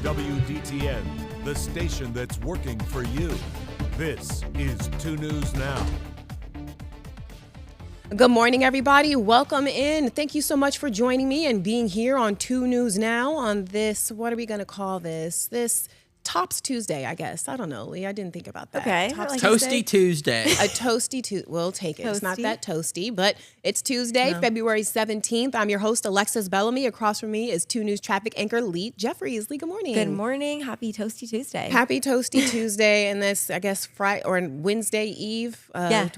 WDTN, the station that's working for you. This is 2 News Now. Good morning, everybody. Welcome in. Thank you so much for joining me and being here on 2 News Now on this, what are we going to call this? This Tops Tuesday, I guess. I don't know, Lee. I didn't think about that. Okay. Tops Toasty Tuesday. A toasty Tuesday. We'll take it. Toasty. It's not that toasty, but it's Tuesday, No. February 17th. I'm your host, Alexis Bellamy. Across from me is 2 News traffic anchor Lee Jeffries. Lee, good morning. Good morning. Happy Toasty Tuesday. Happy Toasty Tuesday, and this, I guess, Friday or Wednesday Eve,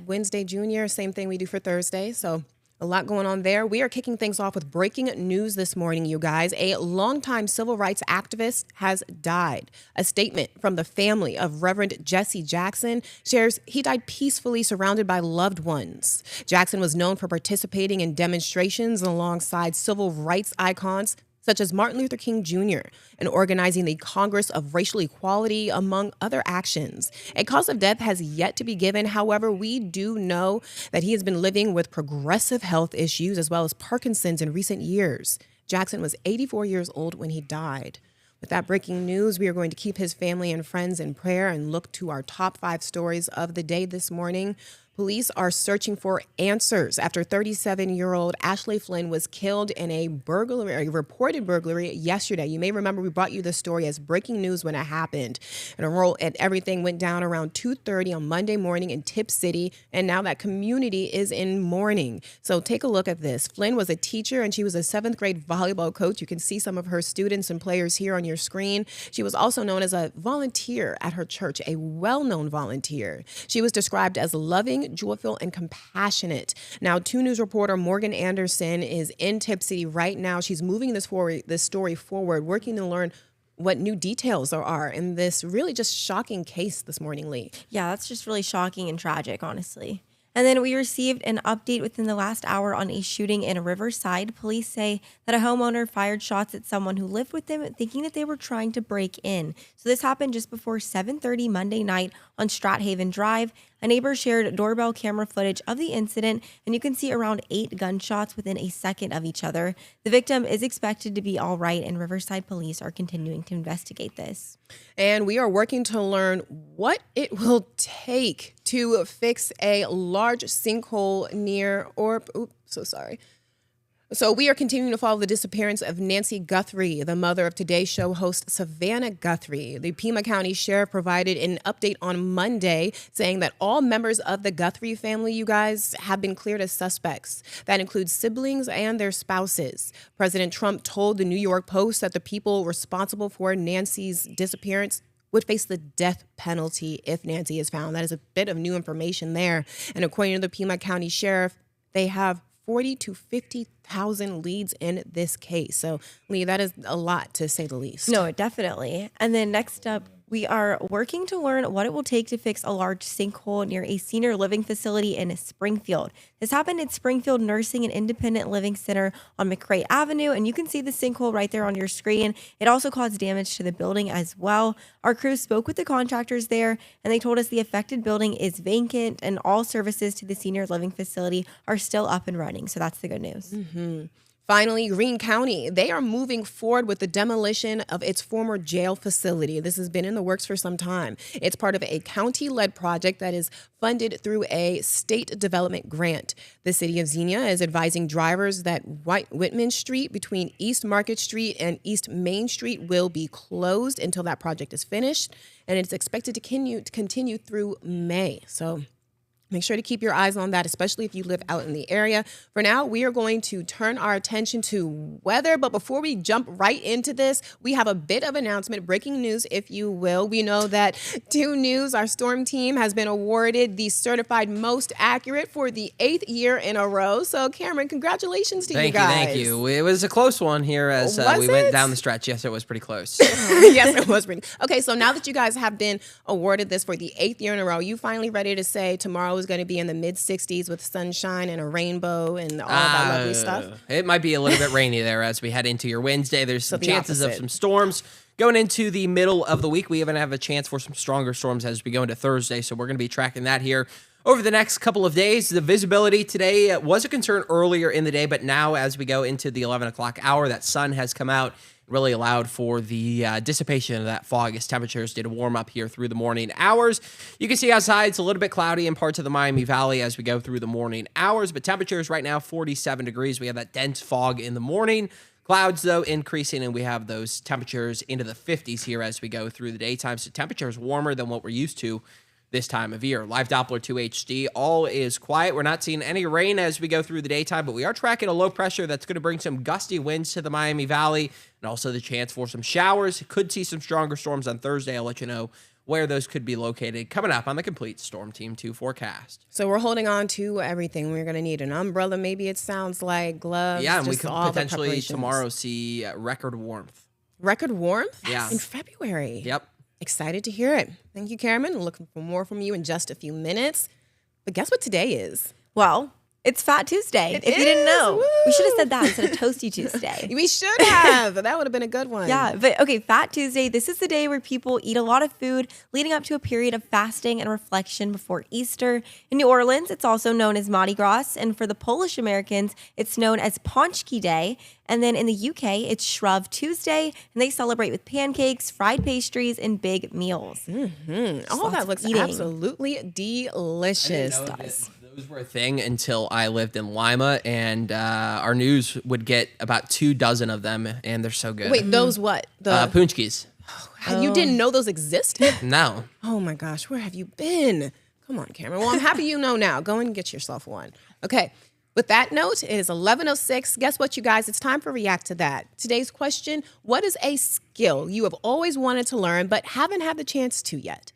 Wednesday Junior, same thing we do for Thursday. So a lot going on there. We are kicking things off with breaking news this morning, you guys. A longtime civil rights activist has died. A statement from the family of Reverend Jesse Jackson shares he died peacefully surrounded by loved ones. Jackson was known for participating in demonstrations alongside civil rights icons such as Martin Luther King Jr., and organizing the Congress of Racial Equality, among other actions. A cause of death has yet to be given. However, we do know that he has been living with progressive health issues as well as Parkinson's in recent years. Jackson was 84 years old when he died. With that breaking news, we are going to keep his family and friends in prayer and look to our top 5 stories of the day this morning. Police are searching for answers after 37-year-old Ashley Flynn was killed in a reported burglary yesterday. You may remember we brought you this story as breaking news when it happened. And everything went down around 2:30 on Monday morning in Tipp City, and now that community is in mourning. So take a look at this. Flynn was a teacher, and she was a 7th grade volleyball coach. You can see some of her students and players here on your screen. She was also known as a volunteer at her church, a well-known volunteer. She was described as loving, joyful, and compassionate. Now, 2 News reporter Morgan Anderson is in Tipp City right now. She's moving this story forward, working to learn what new details there are in this really just shocking case this morning, Lee. Yeah, that's just really shocking and tragic, honestly. And then we received an update within the last hour on a shooting in Riverside. Police say that a homeowner fired shots at someone who lived with them, thinking that they were trying to break in. So this happened just before 7:30 Monday night on Strathaven Drive. A neighbor shared doorbell camera footage of the incident, and you can see around 8 gunshots within a second of each other. The victim is expected to be all right, and Riverside police are continuing to investigate this. And we are working to learn what it will take to fix a large sinkhole near So we are continuing to follow the disappearance of Nancy Guthrie, the mother of Today Show host Savannah Guthrie. The Pima County Sheriff provided an update on Monday saying that all members of the Guthrie family, you guys, have been cleared as suspects. That includes siblings and their spouses. President Trump told the New York Post that the people responsible for Nancy's disappearance would face the death penalty if Nancy is found. That is a bit of new information there. And according to the Pima County Sheriff, they have 40 to 50,000 leads in this case. So, Lee, that is a lot to say the least. No, definitely. And then next up, we are working to learn what it will take to fix a large sinkhole near a senior living facility in Springfield. This happened at Springfield Nursing and Independent Living Center on McRae Avenue, and you can see the sinkhole right there on your screen. It also caused damage to the building as well. Our crew spoke with the contractors there, and they told us the affected building is vacant and all services to the senior living facility are still up and running. So that's the good news. Mm-hmm. Finally, Greene County, they are moving forward with the demolition of its former jail facility. This has been in the works for some time. It's part of a county-led project that is funded through a state development grant. The city of Xenia is advising drivers that Whitman Street between East Market Street and East Main Street will be closed until that project is finished, and it's expected to continue through May. So make sure to keep your eyes on that, especially if you live out in the area. For now, we are going to turn our attention to weather. But before we jump right into this, we have a bit of announcement, breaking news, if you will. We know that 2 News, our storm team, has been awarded the certified most accurate for the 8th year in a row. So, Cameron, congratulations to you guys. Thank you. It was a close one here as we went down the stretch. Yes, it was pretty close. Yes, it was pretty. Okay, so now that you guys have been awarded this for the 8th year in a row, you finally ready to say tomorrow is going to be in the mid-60s with sunshine and a rainbow and all that lovely stuff? It might be a little bit rainy there as we head into your Wednesday. There's some chances of some storms. Going into the middle of the week, we even have a chance for some stronger storms as we go into Thursday, so we're going to be tracking that here over the next couple of days. The visibility today was a concern earlier in the day, but now as we go into the 11 o'clock hour, that sun has come out really allowed for the dissipation of that fog as temperatures did warm up here through the morning hours. You can see outside it's a little bit cloudy in parts of the Miami Valley as we go through the morning hours, but temperatures right now 47 degrees. We have that dense fog in the morning. Clouds, though, increasing, and we have those temperatures into the 50s here as we go through the daytime. So temperatures warmer than what we're used to this time of year. Live Doppler 2 HD, all is quiet. We're not seeing any rain as we go through the daytime, but we are tracking a low pressure that's going to bring some gusty winds to the Miami Valley and also the chance for some showers. Could see some stronger storms on Thursday. I'll let you know where those could be located coming up on the Complete Storm Team 2 forecast. So we're holding on to everything. We're going to need an umbrella, maybe it sounds like, gloves. Yeah, and we just could all the potentially preparations. tomorrow see record warmth. Record warmth? Yeah. In February. Yep. Excited to hear it. Thank you, Cameron. Looking for more from you in just a few minutes. But guess what today is? Well, it's Fat Tuesday. If you didn't know, we should have said that instead of Toasty Tuesday. We should have. That would have been a good one. Yeah, but okay, Fat Tuesday, this is the day where people eat a lot of food leading up to a period of fasting and reflection before Easter. In New Orleans, it's also known as Mardi Gras, and for the Polish Americans, it's known as Pączki Day. And then in the UK, it's Shrove Tuesday, and they celebrate with pancakes, fried pastries, and big meals. All that looks eating. absolutely delicious. Those were a thing until I lived in Lima, and our news would get about 24 of them, and they're so good. Wait, those what? The Pączkis. You didn't know those existed? No. Oh my gosh, where have you been? Come on, Cameron. Well, I'm happy you know now. Go and get yourself one. Okay. With that note, it is 11:06. Guess what, you guys? It's time for React to That. Today's question, what is a skill you have always wanted to learn but haven't had the chance to yet?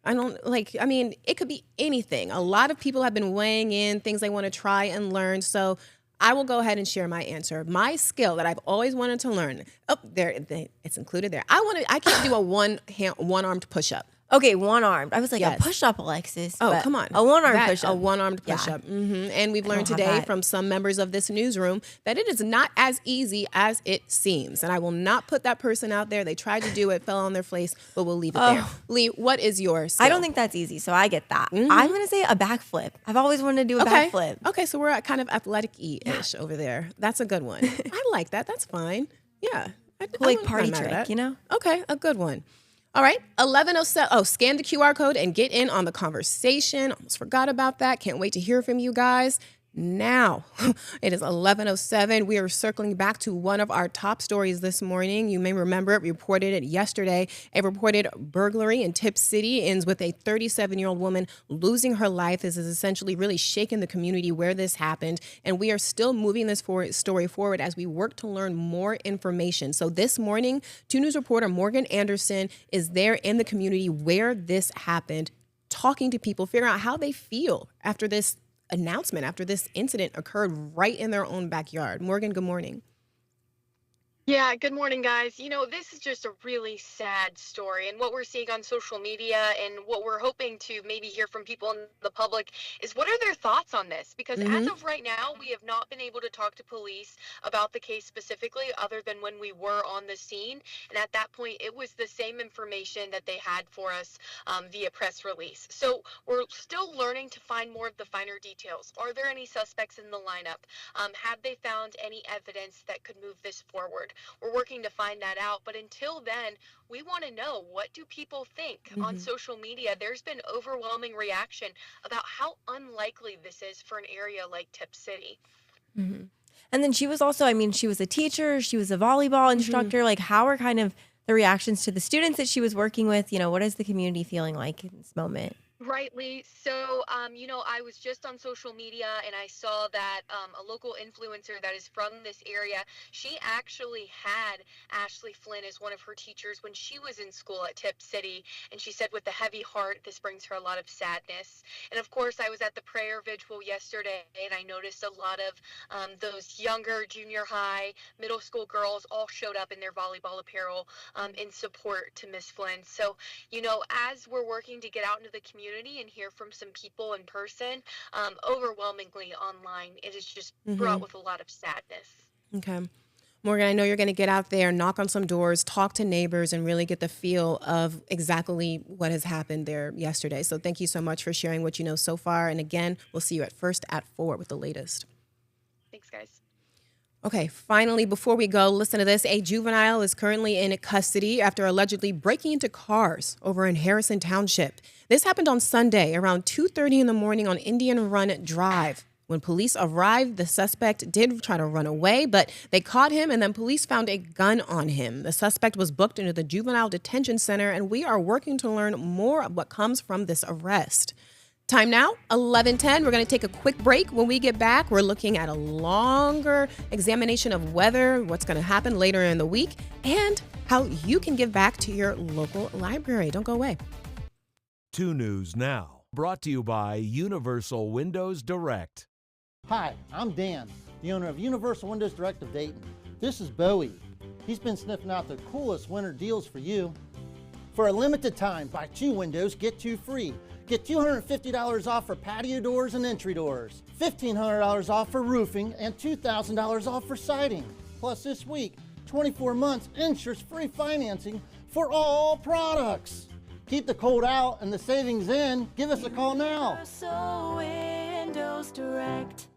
It could be anything. A lot of people have been weighing in things they want to try and learn. So I will go ahead and share my answer. My skill that I've always wanted to learn. It's included there. I can't do a one-armed push-up. Okay, one-armed. I was like, Yes. a push-up, Alexis. Oh, but come on. A one-armed That- push-up. A one-armed Yeah. push-up. And we've learned don't have today that. from some members of this newsroom that it is not as easy as it seems. And I will not put that person out there. They tried to do it, fell on their face, but we'll leave it there. Lee, what is your skill? I don't think that's easy, so I get that. I'm going to say a backflip. I've always wanted to do a Okay. backflip. Okay, so we're at kind of athletic-y-ish over there. That's a good one. I like that. That's fine. Yeah. I Like wouldn't party mind mad at trick, that. you know? Okay, a good one. All right, 11:07. Oh, scan the QR code and get in on the conversation. Almost forgot about that. Can't wait to hear from you guys. Now, it is 11:07. We are circling back to one of our top stories this morning. You may remember it, we reported it yesterday. A reported burglary in Tip City ends with a 37-year-old woman losing her life. This has essentially really shaken the community where this happened. And we are still moving this story forward as we work to learn more information. So this morning, 2 News reporter Morgan Anderson is there in the community where this happened, talking to people, figuring out how they feel after this announcement, after this incident occurred right in their own backyard. Morgan, good morning. Yeah, good morning, guys. You know, this is just a really sad story. And what we're seeing on social media and what we're hoping to maybe hear from people in the public is what are their thoughts on this? Because as of right now, we have not been able to talk to police about the case specifically, other than when we were on the scene. And at that point, it was the same information that they had for us via press release. So we're still learning to find more of the finer details. Are there any suspects in the lineup? Have they found any evidence that could move this forward? We're working to find that out. But until then, we want to know, what do people think on social media? There's been overwhelming reaction about how unlikely this is for an area like Tip City. And then she was also, she was a teacher, she was a volleyball instructor. Like, how are kind of the reactions to the students that she was working with? You know, what is the community feeling like in this moment? Right, Lee. So, I was just on social media and I saw that a local influencer that is from this area, she actually had Ashley Flynn as one of her teachers when she was in school at Tip City. And she said with a heavy heart, this brings her a lot of sadness. And of course, I was at the prayer vigil yesterday and I noticed a lot of those younger junior high, middle school girls all showed up in their volleyball apparel in support to Miss Flynn. So, you know, as we're working to get out into the community and hear from some people in person, overwhelmingly online, it is just brought with a lot of sadness. Okay. Morgan, I know you're going to get out there, knock on some doors, talk to neighbors, and really get the feel of exactly what has happened there yesterday. So thank you so much for sharing what you know so far. And again, we'll see you at 4 with the latest. Thanks, guys. Okay, finally, before we go, listen to this. A juvenile is currently in custody after allegedly breaking into cars over in Harrison Township. This happened on Sunday around 2:30 in the morning on Indian Run Drive. When police arrived, the suspect did try to run away, but they caught him, and then police found a gun on him. The suspect was booked into the juvenile detention center, and we are working to learn more of what comes from this arrest. Time now, 11:10. We're going to take a quick break. When we get back, we're looking at a longer examination of weather, what's going to happen later in the week, and how you can give back to your local library. Don't go away. 2 News Now, brought to you by Universal Windows Direct. Hi, I'm Dan, the owner of Universal Windows Direct of Dayton. This is Bowie. He's been sniffing out the coolest winter deals for you. For a limited time, buy 2 windows, get 2 free. Get $250 off for patio doors and entry doors, $1,500 off for roofing, and $2,000 off for siding. Plus this week, 24 months interest-free financing for all products. Keep the cold out and the savings in. Give us a call now. Universal Windows Direct.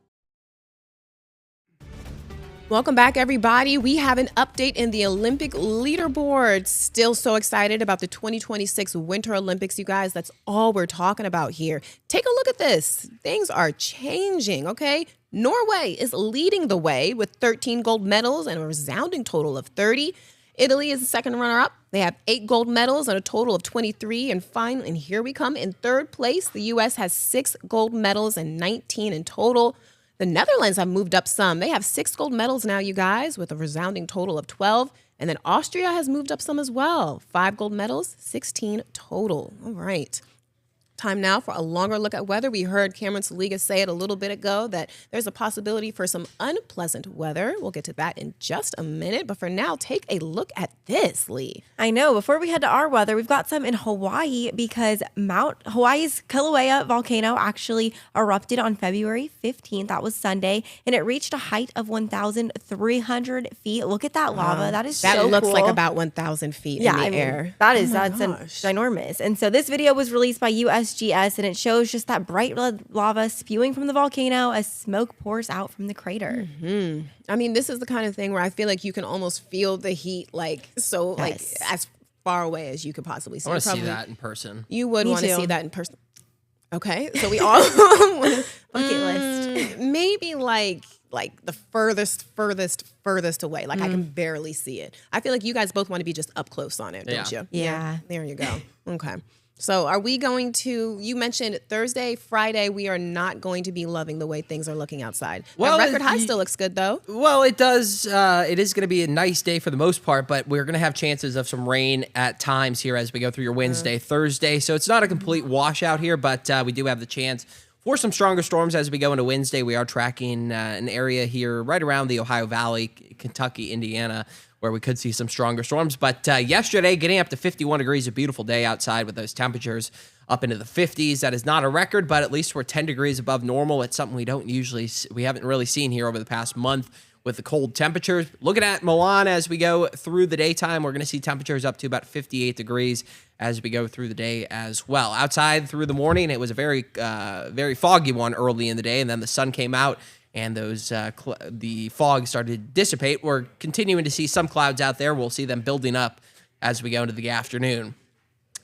Welcome back, everybody. We have an update in the Olympic leaderboard. Still so excited about the 2026 Winter Olympics, you guys. That's all we're talking about here. Take a look at this. Things are changing, okay? Norway is leading the way with 13 gold medals and a resounding total of 30. Italy is the second runner-up. They have 8 gold medals and a total of 23. And here we come in third place. The U.S. has 6 gold medals and 19 in total. The Netherlands have moved up some. They have 6 gold medals now, you guys, with a resounding total of 12. And then Austria has moved up some as well. 5 gold medals, 16 total. All right. Time now for a longer look at weather. We heard Cameron Saliga say it a little bit ago that there's a possibility for some unpleasant weather. We'll get to that in just a minute. But for now, take a look at this, Lee. I know. Before we head to our weather, we've got some in Hawaii because Hawaii's Kilauea volcano actually erupted on February 15th. That was Sunday, and it reached a height of 1,300 feet. Look at that lava. That is that so looks cool. like about 1,000 feet in the air. That's ginormous. And so this video was released by USGS, and it shows just that bright red lava spewing from the volcano as smoke pours out from the crater. Mm-hmm. I mean, this is the kind of thing where I feel like you can almost feel the heat, like as far away as you could possibly see. I want to see that in person. You would want to see that in person. Okay, so we all bucket list. Maybe like the furthest away. Like I can barely see it. I feel like you guys both want to be just up close on it, don't you? Yeah. There you go. Okay. So are we going to, you mentioned Thursday, Friday, we are not going to be loving the way things are looking outside. Well, the record high still looks good, though. Well, it does. It is going to be a nice day for the most part, but we're going to have chances of some rain at times here as we go through your Wednesday, Thursday. So it's not a complete washout here, but we do have the chance for some stronger storms as we go into Wednesday. We are tracking an area here right around the Ohio Valley, Kentucky, Indiana, where we could see some stronger storms. But yesterday, getting up to 51 degrees, a beautiful day outside with those temperatures up into the 50s. That is not a record, but at least we're 10 degrees above normal. It's something we haven't really seen here over the past month with the cold temperatures. Looking at Milan as we go through the daytime, we're going to see temperatures up to about 58 degrees as we go through the day as well. Outside through the morning, it was a very foggy one early in the day, and then the sun came out and the fog started to dissipate. We're continuing to see some clouds out there. We'll see them building up as we go into the afternoon.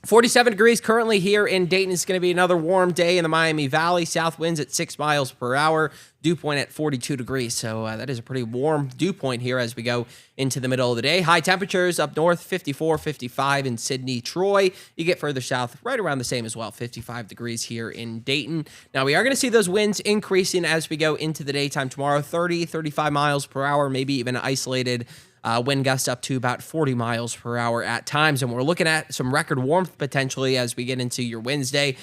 47 degrees currently here in Dayton. It's going to be another warm day in the Miami Valley. South winds at 6 miles per hour. Dew point at 42 degrees. So that is a pretty warm dew point here as we go into the middle of the day. High temperatures up north, 54, 55 in Sydney, Troy. You get further south, right around the same as well, 55 degrees here in Dayton. Now, we are going to see those winds increasing as we go into the daytime tomorrow, 30, 35 miles per hour, maybe even isolated wind gusts up to about 40 miles per hour at times. And we're looking at some record warmth potentially as we get into your Wednesday.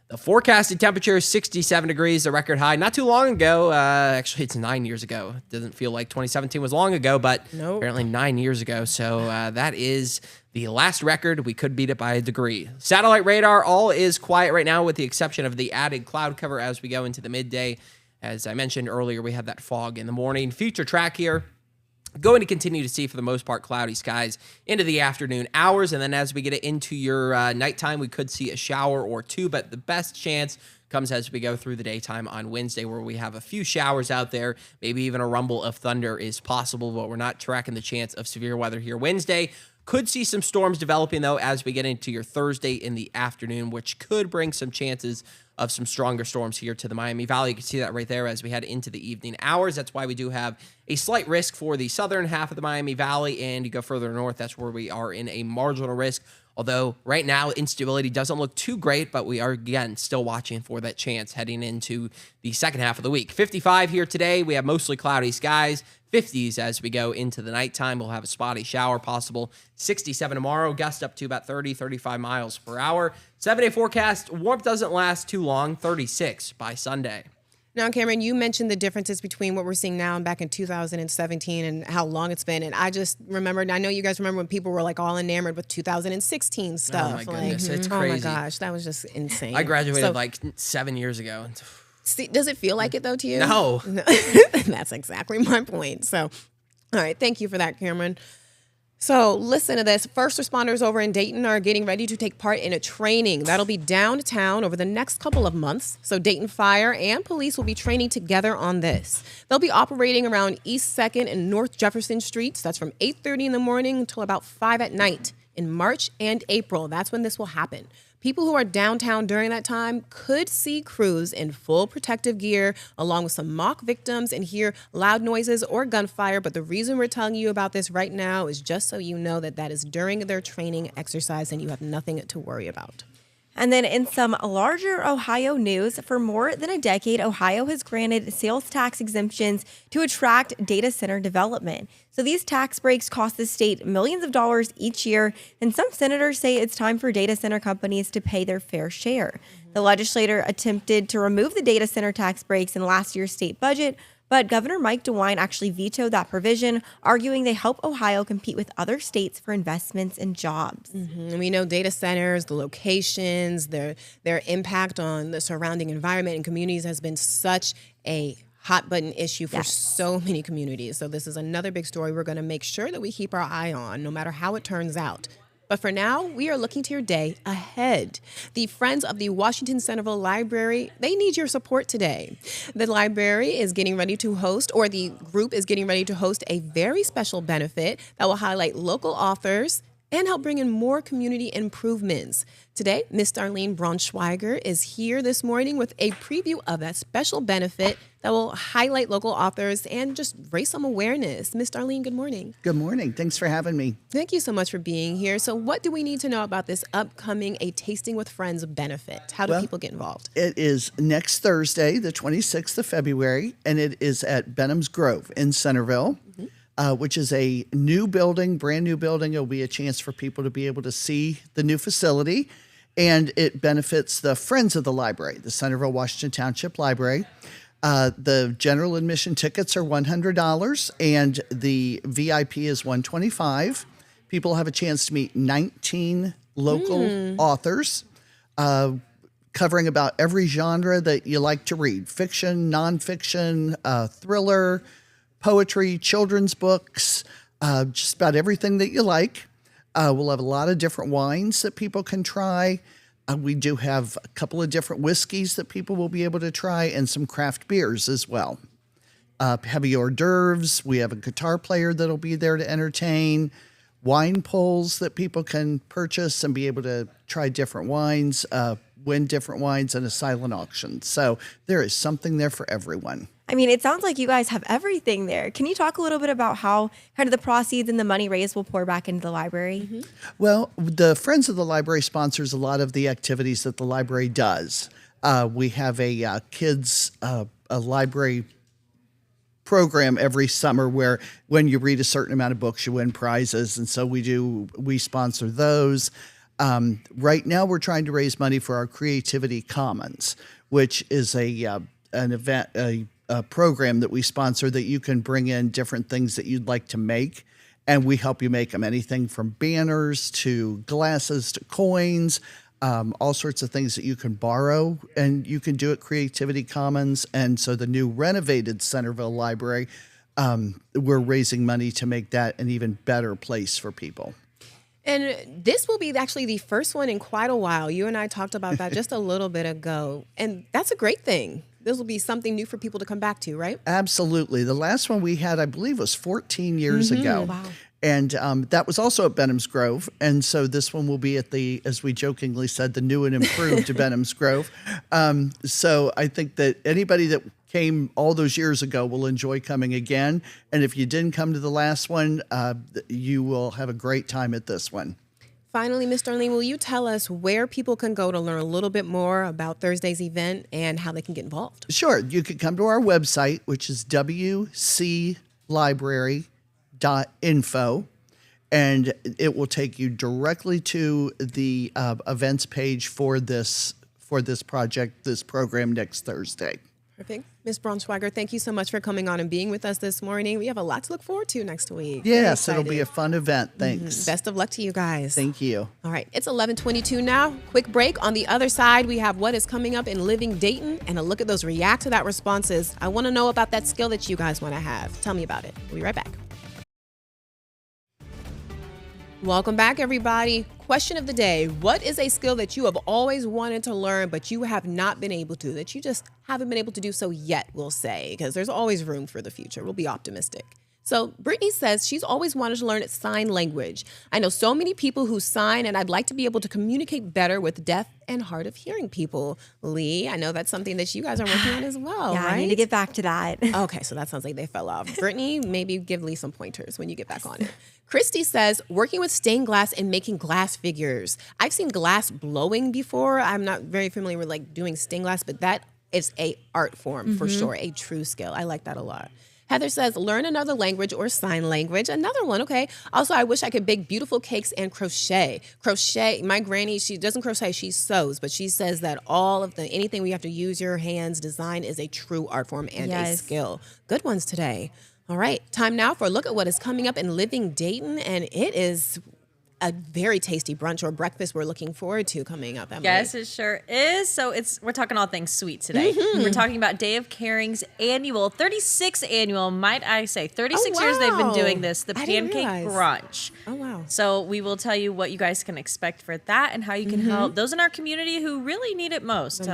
The forecasted temperature is 67 degrees, the record high. Not too long ago. Actually, it's 9 years ago. It doesn't feel like 2017 was long ago, but apparently 9 years ago. So that is the last record. We could beat it by a degree. Satellite radar, all is quiet right now with the exception of the added cloud cover as we go into the midday. As I mentioned earlier, we had that fog in the morning. Future track here. Going to continue to see, for the most part, cloudy skies into the afternoon hours. And then as we get into your nighttime, we could see a shower or two. But the best chance comes as we go through the daytime on Wednesday, where we have a few showers out there. Maybe even a rumble of thunder is possible, but we're not tracking the chance of severe weather here Wednesday. Could see some storms developing, though, as we get into your Thursday in the afternoon, which could bring some chances of some stronger storms here to the Miami Valley. You can see that right there as we head into the evening hours. That's why we do have a slight risk for the southern half of the Miami Valley, and you go further north, that's where we are in a marginal risk. Although right now instability doesn't look too great, but we are, again, still watching for that chance heading into the second half of the week. 55 here today. We have mostly cloudy skies. 50s as we go into the nighttime. We'll have a spotty shower possible. 67 tomorrow, gust up to about 30, 35 miles per hour. 7-day forecast, warmth doesn't last too long, 36 by Sunday. Now, Cameron, you mentioned the differences between what we're seeing now and back in 2017 and how long it's been. And I just remembered, I know you guys remember when people were like all enamored with 2016 stuff. Oh my goodness, it's crazy. Oh my gosh, that was just insane. I graduated like 7 years ago. See, does it feel like it though to you? No. That's exactly my point. So, all right, thank you for that, Cameron. So listen to this. First responders over in Dayton are getting ready to take part in a training that'll be downtown over the next couple of months. So Dayton Fire and police will be training together on this. They'll be operating around East 2nd and North Jefferson Streets. That's from 8:30 in the morning until about 5 at night in March and April. That's when this will happen. People who are downtown during that time could see crews in full protective gear along with some mock victims and hear loud noises or gunfire. But the reason we're telling you about this right now is just so you know that that is during their training exercise and you have nothing to worry about. And then in some larger Ohio news, for more than a decade, Ohio has granted sales tax exemptions to attract data center development. So these tax breaks cost the state millions of dollars each year, and some senators say it's time for data center companies to pay their fair share. The legislature attempted to remove the data center tax breaks in last year's state budget, but Governor Mike DeWine actually vetoed that provision, arguing they help Ohio compete with other states for investments and jobs. And we know data centers, the locations, their impact on the surrounding environment and communities has been such a hot button issue for so many communities. So this is another big story we're going to make sure that we keep our eye on, no matter how it turns out. But for now, we are looking to your day ahead. The Friends of the Washington Centerville Library, they need your support today. The library is getting ready to host, or the group is getting ready to host a very special benefit that will highlight local authors and help bring in more community improvements. Today, Miss Darlene Braunschweiger is here this morning with a preview of that special benefit that will highlight local authors and just raise some awareness. Miss Darlene, good morning. Good morning. Thanks for having me. Thank you so much for being here. So what do we need to know about this upcoming A Tasting with Friends benefit? How do people get involved? It is next Thursday, the 26th of February, and it is at Benham's Grove in Centerville. Which is a new building, brand new building. It'll be a chance for people to be able to see the new facility, and it benefits the Friends of the Library, the Centerville Washington Township Library. The general admission tickets are $100, and the VIP is $125. People have a chance to meet 19 local authors, covering about every genre that you like to read: fiction, nonfiction, thriller, poetry, children's books, just about everything that you like. We'll have a lot of different wines that people can try. We do have a couple of different whiskeys that people will be able to try, and some craft beers as well. Heavy hors d'oeuvres. We have a guitar player that'll be there to entertain. Wine pulls that people can purchase and be able to try different wines, win different wines, and a silent auction. So there is something there for everyone. I mean, it sounds like you guys have everything there. Can you talk a little bit about how kind of the proceeds and the money raised will pour back into the library? Well, the Friends of the Library sponsors a lot of the activities that the library does. We have a kids a library program every summer where when you read a certain amount of books, you win prizes. And so we sponsor those. Right now, we're trying to raise money for our Creativity Commons, which is an event, a program that we sponsor that you can bring in different things that you'd like to make, and we help you make them. Anything from banners to glasses to coins, all sorts of things that you can borrow, and you can do at Creativity Commons. And so the new renovated Centerville Library, we're raising money to make that an even better place for people. And this will be actually the first one in quite a while. You and I talked about that just a little bit ago. And that's a great thing. This will be something new for people to come back to, right? Absolutely. The last one we had, I believe, was 14 years ago. Wow. And that was also at Benham's Grove. And so this one will be at the, as we jokingly said, the new and improved Benham's Grove. So I think that anybody that came all those years ago will enjoy coming again. And if you didn't come to the last one, you will have a great time at this one. Finally, Ms. Darlene, will you tell us where people can go to learn a little bit more about Thursday's event and how they can get involved? Sure. You can come to our website, which is wclibrary.info, and it will take you directly to the events page for this project, this program next Thursday. Perfect. Ms. Braunschweiger, thank you so much for coming on and being with us this morning. We have a lot to look forward to next week. Yes, it'll be a fun event. Thanks. Best of luck to you guys. Thank you. All right, it's 11:22 now. Quick break. On the other side, we have what is coming up in Living Dayton and a look at those react to that responses. I want to know about that skill that you guys want to have. Tell me about it. We'll be right back. Welcome back, everybody. Question of the day. What is a skill that you have always wanted to learn, but you have not been able to, that you just haven't been able to do so yet, we'll say, because there's always room for the future. We'll be optimistic. So Brittany says she's always wanted to learn sign language. I know so many people who sign, and I'd like to be able to communicate better with deaf and hard of hearing people. Lee, I know that's something that you guys are working on as well, Yeah, right? I need to get back to that. Okay, so that sounds like they fell off. Brittany, maybe give Lee some pointers when you get back on it. Christy says, working with stained glass and making glass figures. I've seen glass blowing before. I'm not very familiar with like doing stained glass, but that is a art form for sure, a true skill. I like that a lot. Heather says, learn another language or sign language. Another one, okay. Also, I wish I could bake beautiful cakes and crochet. Crochet, my granny, she doesn't crochet, she sews, but she says that anything we have to use your hands, design is a true art form and a skill. Good ones today. All right, time now for a look at what is coming up in Living Dayton, and it is a very tasty brunch or breakfast we're looking forward to coming up, Emily. Yes, it sure is. So we're talking all things sweet today. We're talking about Day of Caring's 36th annual, might I say, 36 years they've been doing this, the Pancake Brunch. Oh, wow. So we will tell you what you guys can expect for that and how you can help those in our community who really need it most.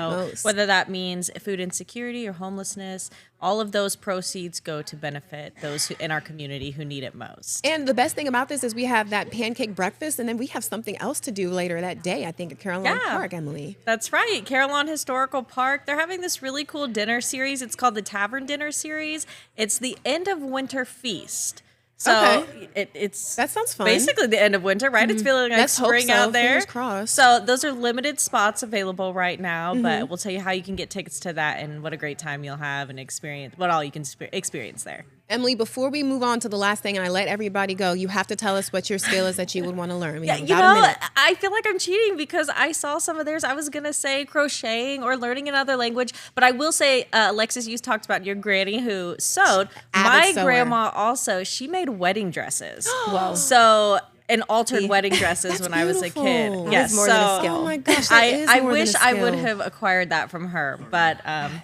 Whether that means food insecurity or homelessness, all of those proceeds go to benefit those in our community who need it most. And the best thing about this is we have that pancake breakfast, and then we have something else to do later that day, I think, at Carillon Park, Emily. That's right. Carillon Historical Park. They're having this really cool dinner series. It's called the Tavern Dinner Series. It's the end of winter feast. So it's that sounds fun. Basically the end of winter, right? It's feeling like spring out there. Fingers crossed. So those are limited spots available right now, but we'll tell you how you can get tickets to that and what a great time you'll have and experience, what all you can experience there. Emily, before we move on to the last thing and I let everybody go, you have to tell us what your skill is that you would want to learn. I feel like I'm cheating because I saw some of theirs. I was going to say crocheting or learning another language, but I will say, Alexis, you talked about your granny who sewed. My grandma also, she made wedding dresses. Wow. So... and altered wedding dresses when I was a kid. Yes, more than a skill. Oh my gosh, I wish I would have acquired that from her, but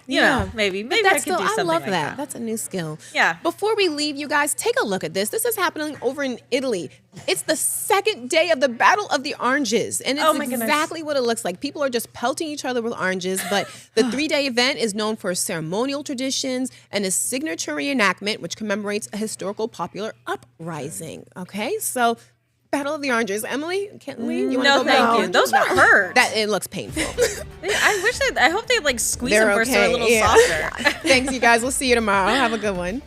you know, maybe I could do something I love like that. That's a new skill. Yeah. Before we leave, you guys, take a look at this. This is happening over in Italy. It's the second day of the Battle of the Oranges, and it's exactly what it looks like. People are just pelting each other with oranges, but the 3-day event is known for ceremonial traditions and a signature reenactment, which commemorates a historical popular uprising. Okay, so Battle of the Oranges. Emily, can't we? You no, thank you. Those would hurt. That it looks painful. I hope they like squeeze them first so they're a little softer. Thanks, you guys. We'll see you tomorrow. Have a good one.